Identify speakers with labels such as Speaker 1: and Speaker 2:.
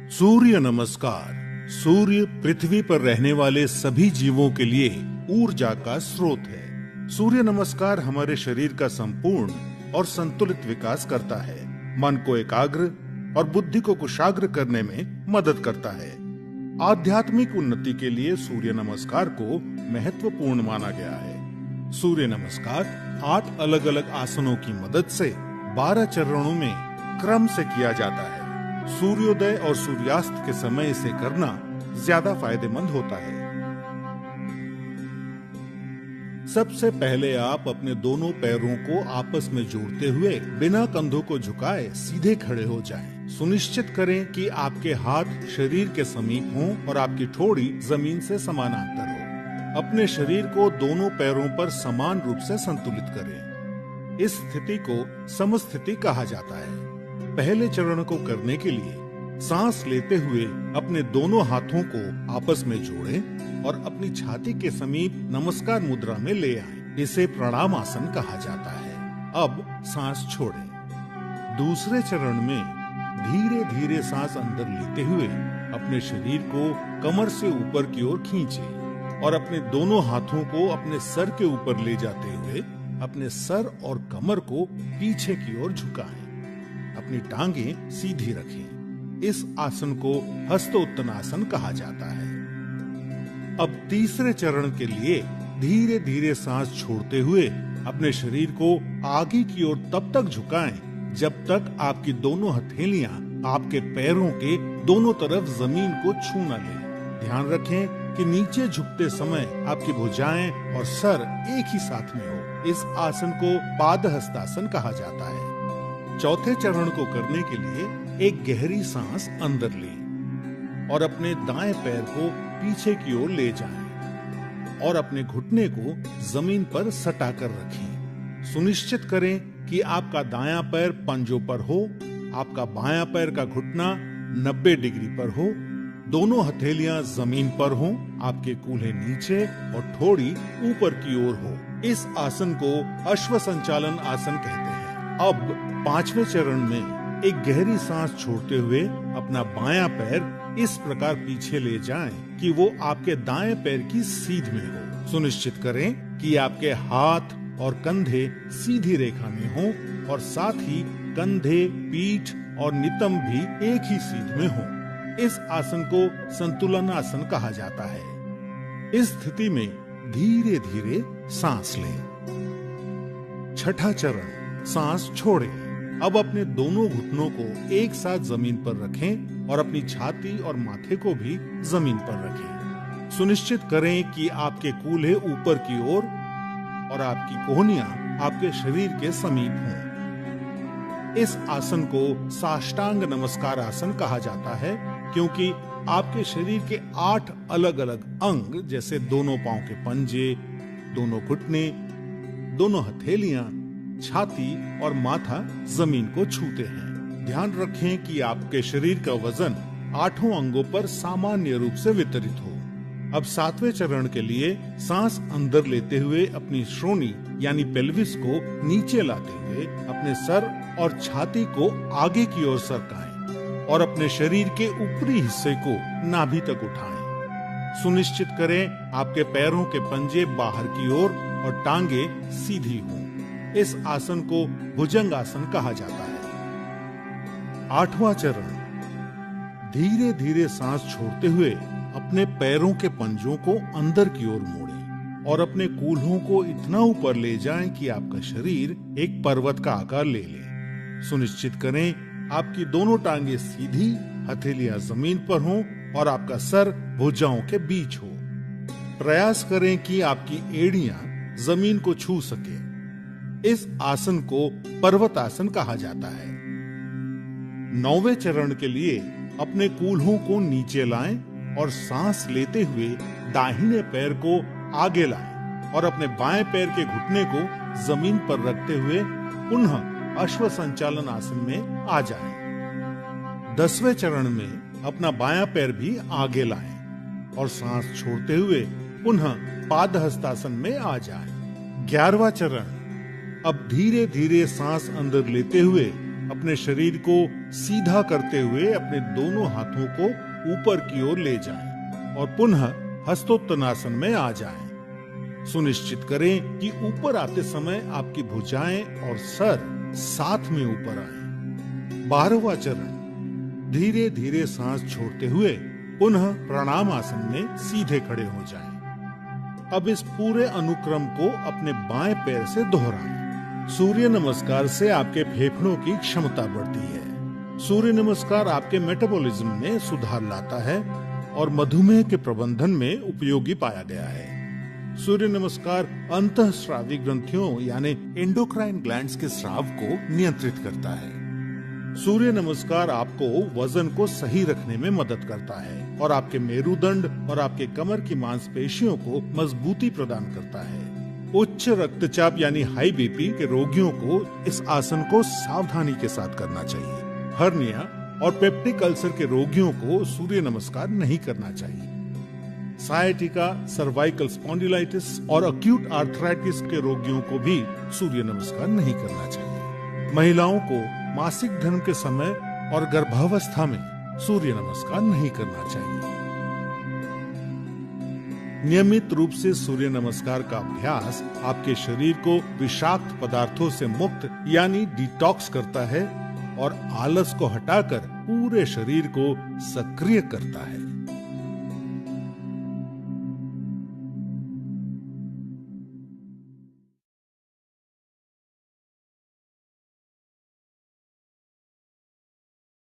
Speaker 1: सूर्य नमस्कार। सूर्य पृथ्वी पर रहने वाले सभी जीवों के लिए ऊर्जा का स्रोत है। सूर्य नमस्कार हमारे शरीर का संपूर्ण और संतुलित विकास करता है, मन को एकाग्र और बुद्धि को कुशाग्र करने में मदद करता है। आध्यात्मिक उन्नति के लिए सूर्य नमस्कार को महत्वपूर्ण माना गया है। सूर्य नमस्कार 8 अलग अलग आसनों की मदद से 12 चरणों में क्रम से किया जाता है। सूर्योदय और सूर्यास्त के समय इसे करना ज्यादा फायदेमंद होता है। सबसे पहले आप अपने दोनों पैरों को आपस में जोड़ते हुए बिना कंधों को झुकाए सीधे खड़े हो जाएं। सुनिश्चित करें कि आपके हाथ शरीर के समीप हों और आपकी ठोड़ी जमीन से समानांतर हो। अपने शरीर को दोनों पैरों पर समान रूप से संतुलित करें। इस स्थिति को समस्थिति कहा जाता है। पहले चरण को करने के लिए सांस लेते हुए अपने दोनों हाथों को आपस में जोड़ें और अपनी छाती के समीप नमस्कार मुद्रा में ले आएं। इसे प्रणाम आसन कहा जाता है। अब सांस छोड़ें। दूसरे चरण में धीरे धीरे सांस अंदर लेते हुए अपने शरीर को कमर से ऊपर की ओर खींचें और अपने दोनों हाथों को अपने सर के ऊपर ले जाते हुए अपने सर और कमर को पीछे की ओर झुकाएं। अपनी टांगें सीधी रखें। इस आसन को हस्तोत्तनासन कहा जाता है। अब तीसरे चरण के लिए धीरे धीरे सांस छोड़ते हुए अपने शरीर को आगे की ओर तब तक झुकाएं जब तक आपकी दोनों हथेलियां आपके पैरों के दोनों तरफ जमीन को छू न लें। ध्यान रखें कि नीचे झुकते समय आपकी भुजाएं और सर एक ही साथ में हो। इस आसन को पादहस्तासन कहा जाता है। चौथे चरण को करने के लिए एक गहरी सांस अंदर लें और अपने दाएं पैर को पीछे की ओर ले जाएं और अपने घुटने को जमीन पर सटा कर रखें। सुनिश्चित करें कि आपका दायां पैर पंजों पर हो, आपका बायां पैर का घुटना 90 डिग्री पर हो, दोनों हथेलियां जमीन पर हों, आपके कूल्हे नीचे और ठोड़ी ऊपर की ओर हो। इस आसन को अश्व संचालन आसन कहते हैं। अब पांचवें चरण में एक गहरी सांस छोड़ते हुए अपना बायां पैर इस प्रकार पीछे ले जाएं कि वो आपके दाएं पैर की सीध में हो। सुनिश्चित करें कि आपके हाथ और कंधे सीधी रेखा में हों और साथ ही कंधे, पीठ और नितंब भी एक ही सीध में हों। इस आसन को संतुलन आसन कहा जाता है। इस स्थिति में धीरे धीरे सांस लें। छठा चरण, सांस छोड़ें। अब अपने दोनों घुटनों को एक साथ जमीन पर रखें और अपनी छाती और माथे को भी जमीन पर रखें। सुनिश्चित करें कि आपके कूल्हे ऊपर की ओर और आपकी कोहनियां आपके शरीर के समीप हों। इस आसन को साष्टांग नमस्कार आसन कहा जाता है क्योंकि आपके शरीर के 8 अलग अलग अंग जैसे दोनों पांव के पंजे, दोनों घुटने, दोनों हथेलियां, छाती और माथा जमीन को छूते हैं। ध्यान रखें कि आपके शरीर का वजन 8 अंगों पर सामान्य रूप से वितरित हो। अब 7वें चरण के लिए सांस अंदर लेते हुए अपनी श्रोणी यानी पेल्विस को नीचे लाते हुए अपने सर और छाती को आगे की ओर सरकाएं और अपने शरीर के ऊपरी हिस्से को नाभि तक उठाएं। सुनिश्चित करें आपके पैरों के पंजे बाहर की ओर और टांगे सीधी हों। इस आसन को भुजंग आसन कहा जाता है। 8वां चरण, धीरे धीरे सांस छोड़ते हुए अपने पैरों के पंजों को अंदर की ओर मोड़ें और अपने कूल्हों को इतना ऊपर ले जाएं कि आपका शरीर एक पर्वत का आकार ले ले। सुनिश्चित करें आपकी दोनों टांगे सीधी, हथेलियां जमीन पर हों और आपका सर भुजाओं के बीच हो। प्रयास करें कि आपकी एड़ियां जमीन को छू सके। इस आसन को पर्वत आसन कहा जाता है। 9वें चरण के लिए अपने कूल्हों को नीचे लाएं और सांस लेते हुए दाहिने पैर को आगे लाएं और अपने बाएं पैर के घुटने को जमीन पर रखते हुए पुनः अश्व संचालन आसन में आ जाएं। 10वें चरण में अपना बायां पैर भी आगे लाएं और सांस छोड़ते हुए पुनः पादहस्तासन में आ जाएं। 11वां चरण, अब धीरे धीरे सांस अंदर लेते हुए अपने शरीर को सीधा करते हुए अपने दोनों हाथों को ऊपर की ओर ले जाएं और पुनः हस्तोत्तनासन में आ जाएं। सुनिश्चित करें कि ऊपर आते समय आपकी भुजाएं और सर साथ में ऊपर आए। 12वां चरण, धीरे धीरे सांस छोड़ते हुए पुनः प्रणाम आसन में सीधे खड़े हो जाएं। अब इस पूरे अनुक्रम को अपने बाएं पैर से दोहराएं। सूर्य नमस्कार से आपके फेफड़ों की क्षमता बढ़ती है। सूर्य नमस्कार आपके मेटाबॉलिज्म में सुधार लाता है और मधुमेह के प्रबंधन में उपयोगी पाया गया है। सूर्य नमस्कार अंतःस्रावी ग्रंथियों यानी एंडोक्राइन ग्लैंड्स के स्राव को नियंत्रित करता है। सूर्य नमस्कार आपको वजन को सही रखने में मदद करता है और आपके मेरुदंड और आपके कमर की मांसपेशियों को मजबूती प्रदान करता है। उच्च रक्तचाप यानी हाई बीपी के रोगियों को इस आसन को सावधानी के साथ करना चाहिए। हर्निया और पेप्टिक अल्सर के रोगियों को सूर्य नमस्कार नहीं करना चाहिए। सायटिका, सर्वाइकल स्पॉन्डिलाइटिस और अक्यूट आर्थराइटिस के रोगियों को भी सूर्य नमस्कार नहीं करना चाहिए। महिलाओं को मासिक धर्म के समय और गर्भावस्था में सूर्य नमस्कार नहीं करना चाहिए। नियमित रूप से सूर्य नमस्कार का अभ्यास आपके शरीर को विषाक्त पदार्थों से मुक्त यानी डिटॉक्स करता है और आलस को हटाकर पूरे शरीर को सक्रिय करता है।